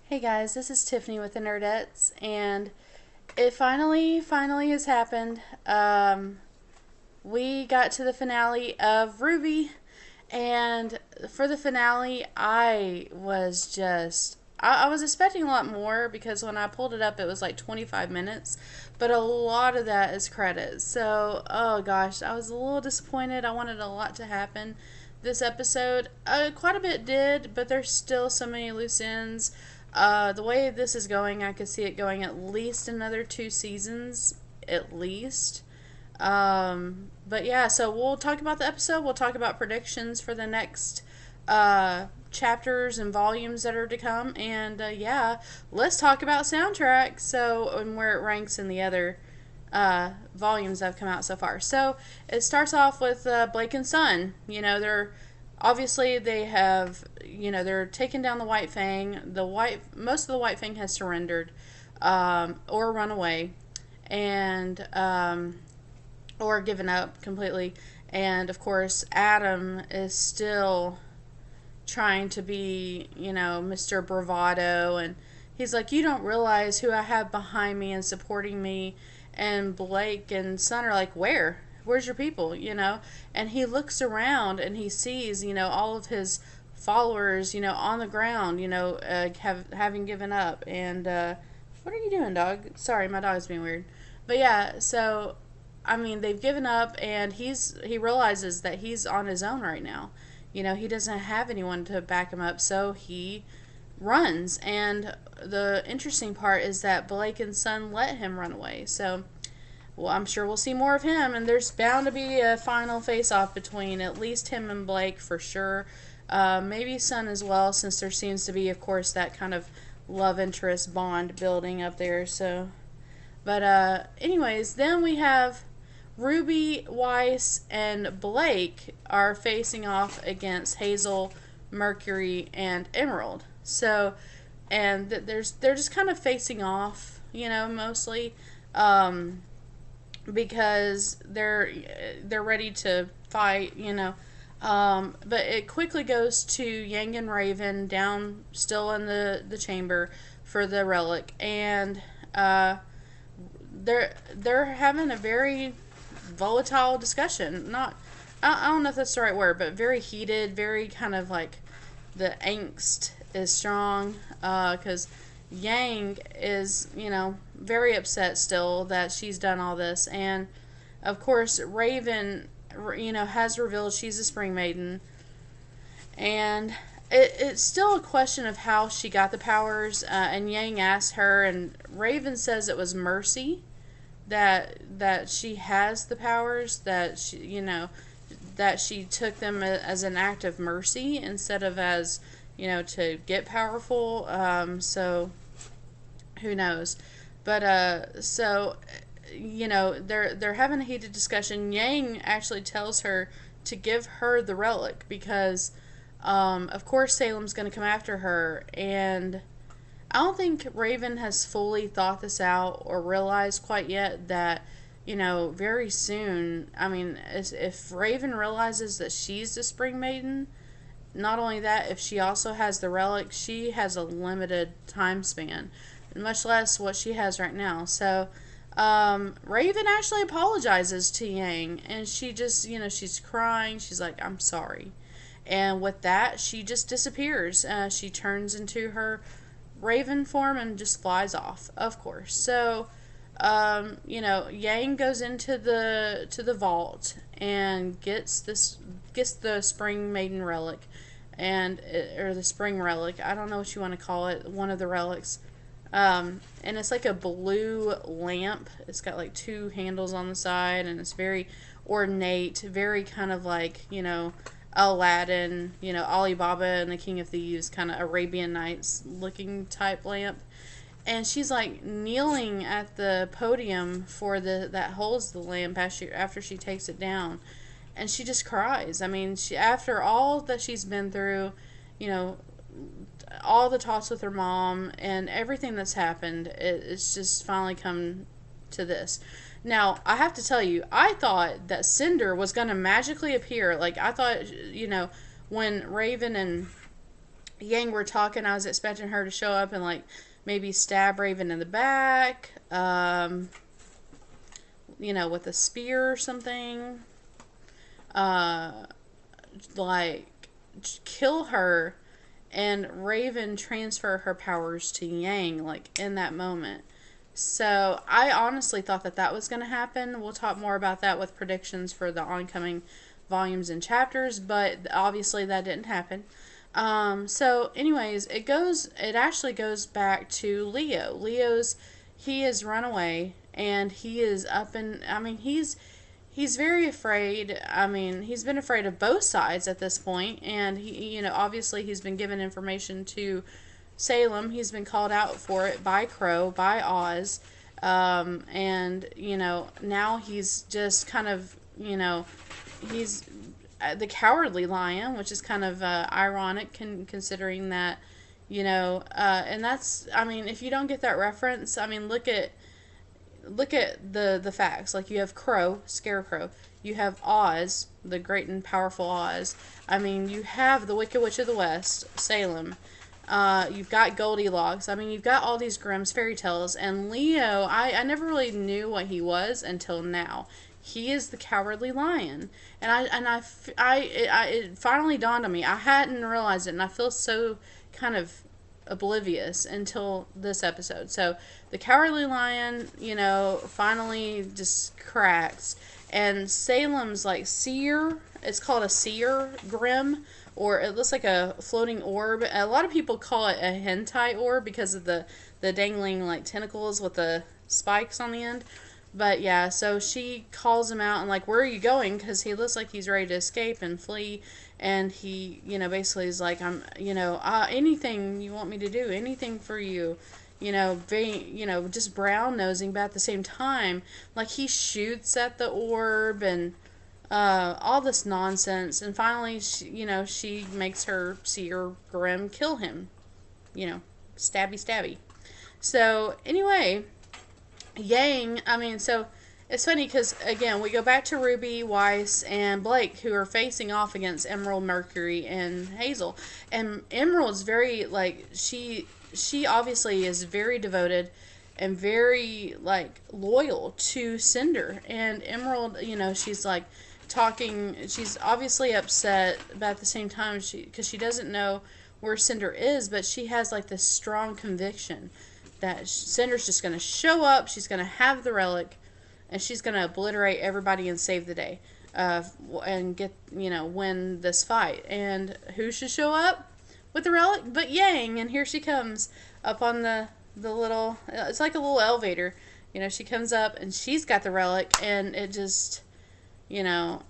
Hey guys, this is Tiffany with the Nerdettes, and it finally has happened. We got to the finale of RWBY, and for the finale, I was expecting a lot more because when I pulled it up, it was like 25 minutes, but a lot of that is credits. So, oh gosh, I was a little disappointed. I wanted a lot to happen this episode. Quite a bit did, but there's still so many loose ends. The way this is going, I could see it going at least another 2 seasons, at least. But yeah, so we'll talk about the episode. We'll talk about predictions for the next chapters and volumes that are to come. And yeah, let's talk about soundtrack. So, and where it ranks in the other volumes that have come out so far. So it starts off with Blake and Sun. Obviously they have, they're taking down the White Fang. Most of the White Fang has surrendered or run away, and or given up completely. And of course, Adam is still trying to be, Mr. Bravado, and he's like, "You don't realize who I have behind me and supporting me." And Blake and Sun are like, Where's your people, And he looks around and he sees, all of his followers, on the ground, having given up. And what are you doing, dog? Sorry, my dog's being weird. But yeah, so I mean, they've given up, and he realizes that he's on his own right now. He doesn't have anyone to back him up, so he runs. And the interesting part is that Blake and Sun let him run away. So, well, I'm sure we'll see more of him, and there's bound to be a final face-off between at least him and Blake for sure. Maybe Sun as well, since there seems to be, of course, that kind of love interest bond building up there. So, but anyways, then we have Ruby, Weiss, and Blake are facing off against Hazel, Mercury, and Emerald. So, and they're just kind of facing off, mostly, because they're ready to fight, But it quickly goes to Yang and Raven down, still in the chamber for the relic, and they're having a very volatile discussion. I don't know if that's the right word, but very heated, very kind of like the angst is strong, because Yang is, very upset still that she's done all this. And of course, Raven, has revealed she's a Spring Maiden. And it's still a question of how she got the powers. And Yang asks her, and Raven says it was mercy that she has the powers, that that she took them as an act of mercy instead of as, to get powerful. So who knows? But so they're having a heated discussion. Yang actually tells her to give her the relic because of course Salem's going to come after her, and I don't think Raven has fully thought this out or realized quite yet that, very soon, I mean, if Raven realizes that she's the Spring Maiden, not only that, if she also has the relic, she has a limited time span, much less what she has right now. So, Raven actually apologizes to Yang, and she just, she's crying. She's like, "I'm sorry." And with that, she just disappears. She turns into her Raven form and just flies off, of course. So, Yang goes into the vault and gets the Spring Maiden relic, or the Spring relic. I don't know what you want to call it. One of the relics. And it's like a blue lamp. It's got like 2 handles on the side, and it's very ornate, very kind of like, Aladdin, Alibaba and the King of Thieves, kind of Arabian Nights looking type lamp. And she's like kneeling at the podium for that holds the lamp after she takes it down, and she just cries. I mean, after all that she's been through, all the talks with her mom and everything that's happened, it's just finally come to this. Now, I have to tell you, I thought that Cinder was going to magically appear. Like, I thought, when Raven and Yang were talking, I was expecting her to show up and like maybe stab Raven in the back, with a spear or something. Uh, like kill her and Raven transfer her powers to Yang, like in that moment. So I honestly thought that that was going to happen. We'll talk more about that with predictions for the oncoming volumes and chapters, but obviously that didn't happen. So anyways, it actually goes back to Leo. He has run away and he is he's very afraid. I mean, he's been afraid of both sides at this point, and obviously he's been given information to Salem. He's been called out for it by Crow, by Oz, and now he's just kind of he's the cowardly lion, which is kind of ironic considering that and that's, I mean, if you don't get that reference, I mean, look at the facts. Like, you have Crow, Scarecrow. You have Oz, the great and powerful Oz. I mean, you have the Wicked Witch of the West, Salem. You've got Goldilocks. I mean, you've got all these Grimm's fairy tales. And Leo, I never really knew what he was until now. He is the cowardly lion. And it finally dawned on me. I hadn't realized it, and I feel so kind of oblivious until this episode. So the cowardly lion, finally just cracks, and Salem's like seer. It's called a seer Grimm, or it looks like a floating orb. A lot of people call it a hentai orb because of the dangling like tentacles with the spikes on the end. But yeah, so she calls him out and like, where are you going? Because he looks like he's ready to escape and flee. And he, basically is like, I'm, anything you want me to do, anything for you, just brown nosing, but at the same time, like, he shoots at the orb and all this nonsense. And finally, she makes her seer Grimm kill him, stabby stabby. So anyway, so it's funny because, again, we go back to Ruby, Weiss, and Blake, who are facing off against Emerald, Mercury, and Hazel. And Emerald's very, like, she obviously is very devoted and very, like, loyal to Cinder. And Emerald, she's, like, talking, she's obviously upset, but at the same time, because she doesn't know where Cinder is, but she has, like, this strong conviction that Cinder's just going to show up, she's going to have the relic, and she's going to obliterate everybody and save the day, and get, win this fight. And who should show up with the relic but Yang? And here she comes up on the little, it's like a little elevator. She comes up and she's got the relic, and it just, and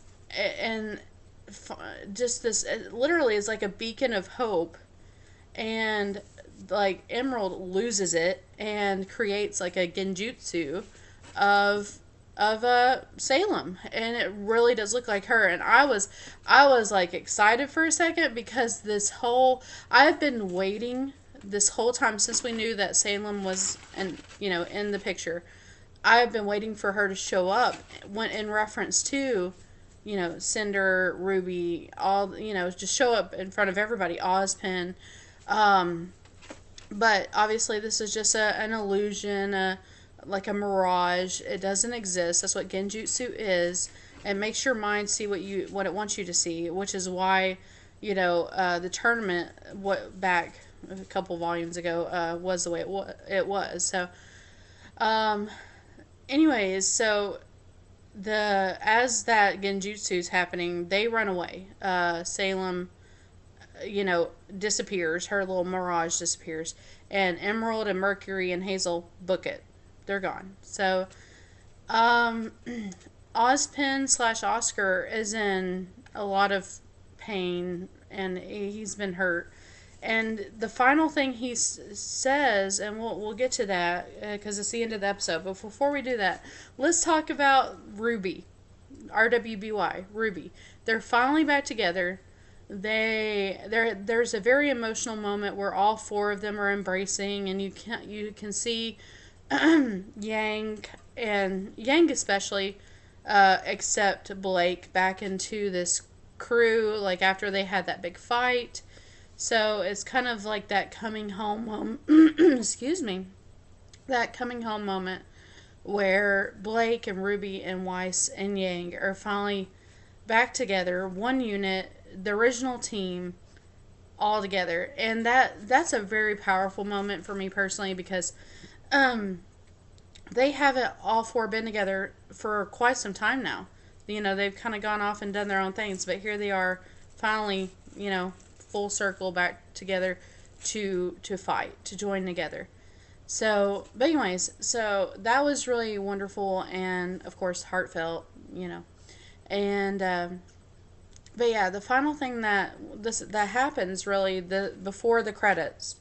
just this, it literally is like a beacon of hope. And like Emerald loses it and creates like a genjutsu of Salem, and it really does look like her. And I was like excited for a second, because I've been waiting this whole time since we knew that Salem was in the picture. I've been waiting for her to show up in reference to Cinder, Ruby, all just show up in front of everybody, Ozpin. But obviously this is just an illusion, like a mirage. It doesn't exist. That's what genjutsu is. It makes your mind see what it wants you to see, which is why, the tournament back a couple volumes ago was the way it was. So, anyways, so as that genjutsu is happening, they run away. Salem, disappears. Her little mirage disappears. And Emerald and Mercury and Hazel book it. They're gone. So, Ozpin / Oscar is in a lot of pain, and he's been hurt. And the final thing he says, and we'll get to that because it's the end of the episode. But before we do that, let's talk about RWBY. RWBY. RWBY. They're finally back together. There's a very emotional moment where all four of them are embracing, and you can see Yang especially accept Blake back into this crew, like after they had that big fight. So it's kind of like that coming home moment. Excuse me. That coming home moment where Blake and Ruby and Weiss and Yang are finally back together, one unit, the original team, all together. And that's a very powerful moment for me personally, because um they haven't all four been together for quite some time now. You know, they've kind of gone off and done their own things, but here they are finally, full circle back together to fight, to join together. So, but anyways, so that was really wonderful and of course heartfelt. And but yeah, the final thing that happens really before the credits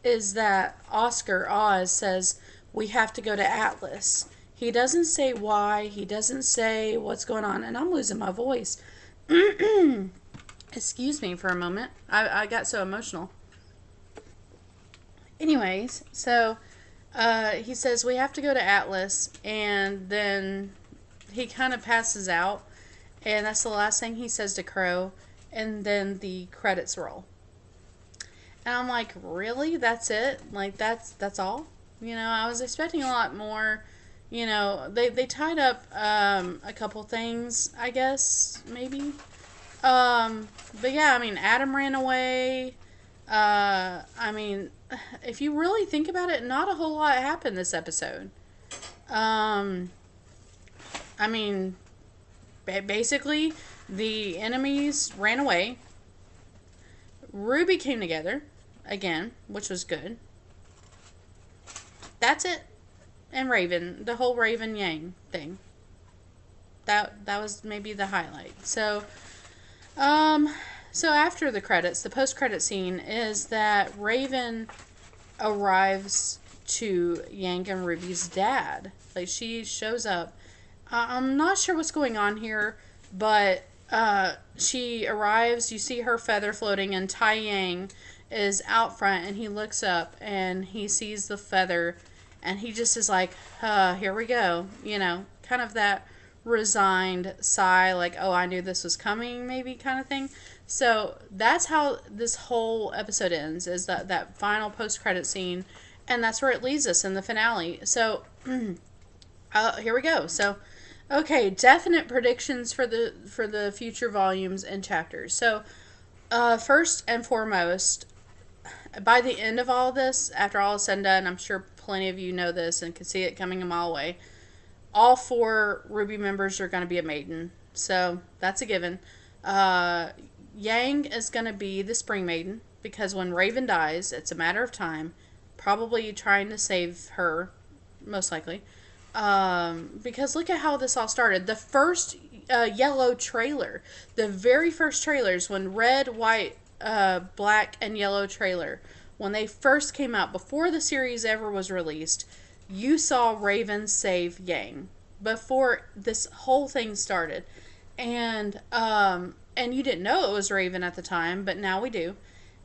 is that Oscar Oz says we have to go to Atlas. He doesn't say why. He doesn't say what's going on, and I'm losing my voice. Excuse me for a moment. I got so emotional. Anyways, so he says we have to go to Atlas, and then he kind of passes out, and that's the last thing he says to Crow, and then the credits roll. And I'm like, really? That's it? Like, that's all? I was expecting a lot more. They tied up a couple things, I guess, maybe. But yeah, I mean, Adam ran away. I mean, if you really think about it, not a whole lot happened this episode. I mean, basically, the enemies ran away. RWBY came together again, which was good. That's it. And Raven, the whole Raven Yang thing. That was maybe the highlight. So after the credits, the post-credit scene is that Raven arrives to Yang and Ruby's dad. Like, she shows up. I'm not sure what's going on here, but she arrives, you see her feather floating, and Tai Yang is out front, and he looks up, and he sees the feather, and he just is like, here we go. Kind of that resigned sigh, like, oh, I knew this was coming, maybe, kind of thing. So that's how this whole episode ends, is that final post-credit scene, and that's where it leads us in the finale. So here we go. So okay, definite predictions for the future volumes and chapters. So first and foremost, by the end of all this, after all is said and done, I'm sure plenty of you know this and can see it coming a mile away, all 4 RWBY members are going to be a maiden. So that's a given. Yang is going to be the Spring Maiden, because when Raven dies, it's a matter of time. Probably trying to save her, most likely. Because look at how this all started. The first yellow trailer, the very first trailers, when red, white, black, and yellow trailer, when they first came out, before the series ever was released, you saw Raven save Yang before this whole thing started. And you didn't know it was Raven at the time, but now we do,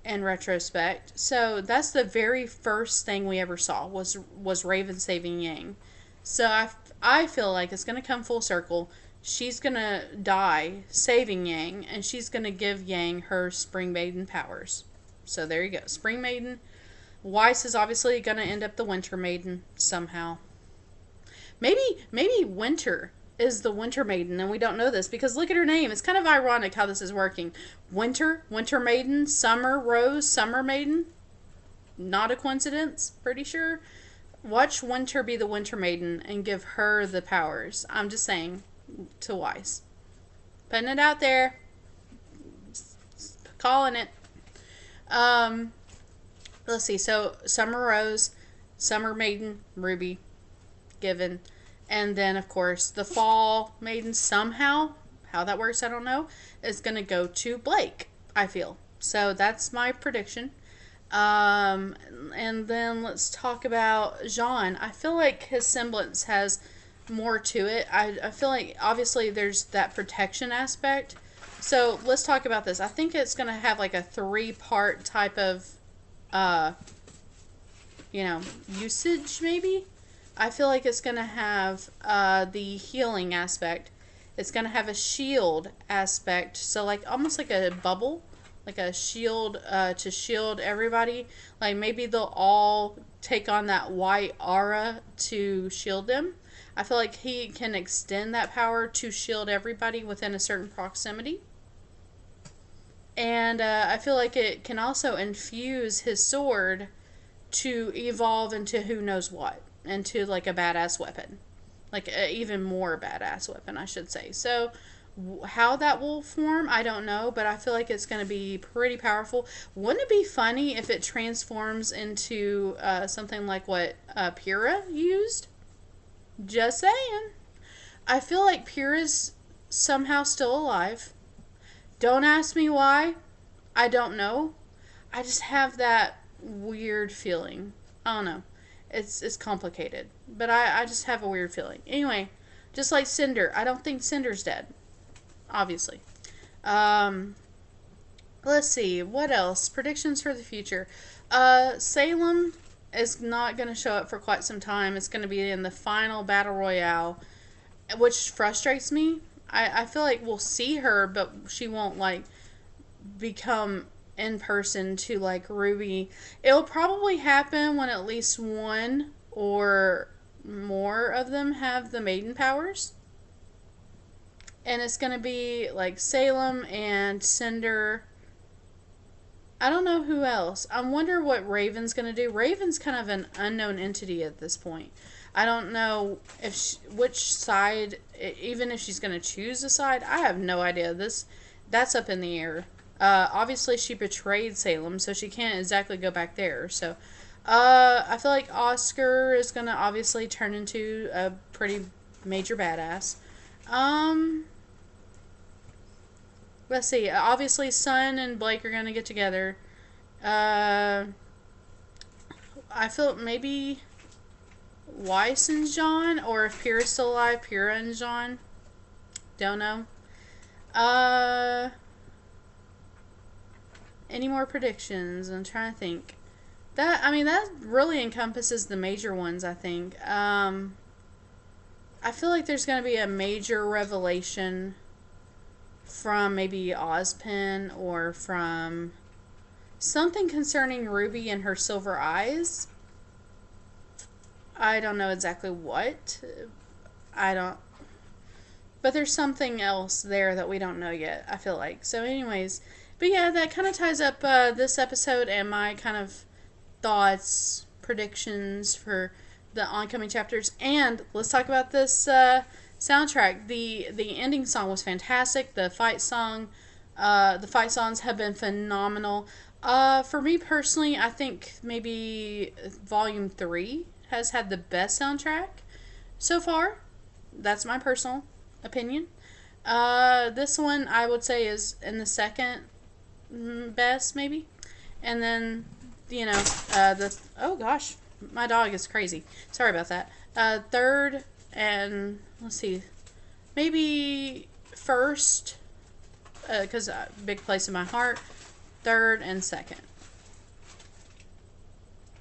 in retrospect. So that's the very first thing we ever saw, was Raven saving Yang. So I feel like it's going to come full circle. She's going to die saving Yang, and she's going to give Yang her Spring Maiden powers. So there you go. Spring Maiden. Weiss is obviously going to end up the Winter Maiden somehow. Maybe Winter is the Winter Maiden, and we don't know this, because look at her name. It's kind of ironic how this is working. Winter Maiden, Summer Rose, Summer Maiden. Not a coincidence, pretty sure. Watch Winter be the Winter Maiden and give her the powers. I'm just saying, to Weiss. Putting it out there. Calling it. Let's see. So, Summer Rose, Summer Maiden, RWBY, given. And then, of course, the Fall Maiden somehow, how that works, I don't know, is going to go to Blake, I feel. So, that's my prediction. And then let's talk about Jean. I feel like his semblance has more to it. I feel like, obviously, there's that protection aspect. So, let's talk about this. I think it's going to have like a 3-part type of, usage, maybe? I feel like it's going to have the healing aspect. It's going to have a shield aspect. So, like, almost like a bubble like a shield to shield everybody. Like maybe they'll all take on that white aura to shield them. I feel like he can extend that power to shield everybody within a certain proximity. And I feel like it can also infuse his sword to evolve into who knows what. Into like a badass weapon. Like an even more badass weapon, I should say. So how that will form, I don't know, but I feel like it's going to be pretty powerful. Wouldn't it be funny if it transforms into something like what Pyrrha used? Just saying. I feel like Pyrrha's somehow still alive. Don't ask me why. I don't know. I just have that weird feeling. I don't know. It's complicated. But I just have a weird feeling. Anyway, just like Cinder. I don't think Cinder's dead. Obviously. Let's see. What else? Predictions for the future. Salem is not going to show up for quite some time. It's going to be in the final battle royale, which frustrates me. I feel like we'll see her, but she won't, like, become in person to, like, RWBY. It'll probably happen when at least one or more of them have the maiden powers. And it's going to be, like, Salem and Cinder. I don't know who else. I wonder what Raven's going to do. Raven's kind of an unknown entity at this point. I don't know if which side, even if she's going to choose a side. I have no idea. That's up in the air. Obviously, she betrayed Salem, so she can't exactly go back there. So, I feel like Oscar is going to obviously turn into a pretty major badass. Let's see. Obviously, Sun and Blake are going to get together. I feel maybe Weiss and John, or if Pyrrha's still alive, Pyrrha and John. Don't know. Any more predictions? I'm trying to think. That really encompasses the major ones, I think. I feel like there's going to be a major revelation from maybe Ozpin or from something concerning RWBY and her silver eyes. I don't know exactly what. But there's something else there that we don't know yet, I feel like. So anyways, but yeah, that kind of ties up this episode and my kind of thoughts, predictions for the oncoming chapters. And let's talk about this soundtrack. The ending song was fantastic. The fight songs have been phenomenal. For me personally, I think maybe Volume 3 has had the best soundtrack so far. That's my personal opinion. This one I would say is in the second best, maybe. And then, you know, oh gosh, my dog is crazy. Sorry about that. Third and, let's see, maybe first, because big place in my heart. Third and second.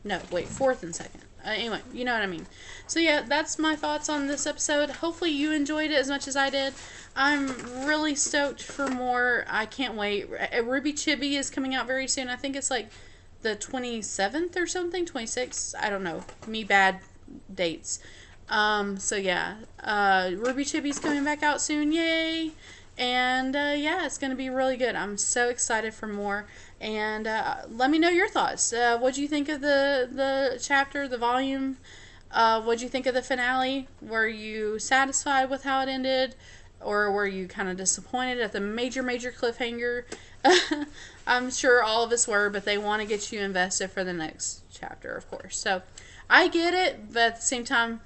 No, wait, fourth and second. Anyway, you know what I mean. So yeah, that's my thoughts on this episode. Hopefully you enjoyed it as much as I did. I'm really stoked for more. I can't wait. RWBY Chibi is coming out very soon. I think it's like the 27th or something. 26th. I don't know. Me bad dates. So yeah. RWBY Chibi's coming back out soon. Yay! And yeah, it's going to be really good. I'm so excited for more. And let me know your thoughts. What do you think of the chapter, the volume? What do you think of the finale? Were you satisfied with how it ended? Or were you kind of disappointed at the major cliffhanger? I'm sure all of us were, but they want to get you invested for the next chapter, of course. So I get it, but at the same time,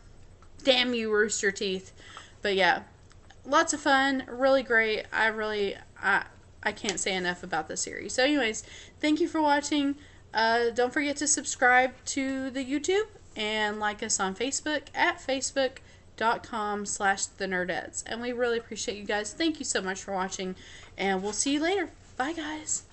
damn you, Rooster Teeth. But yeah. Lots of fun, really great. I can't say enough about this series. So anyways, thank you for watching. Don't forget to subscribe to the YouTube and like us on Facebook at facebook.com/thenerdettes. And we really appreciate you guys. Thank you so much for watching, and we'll see you later. Bye, guys.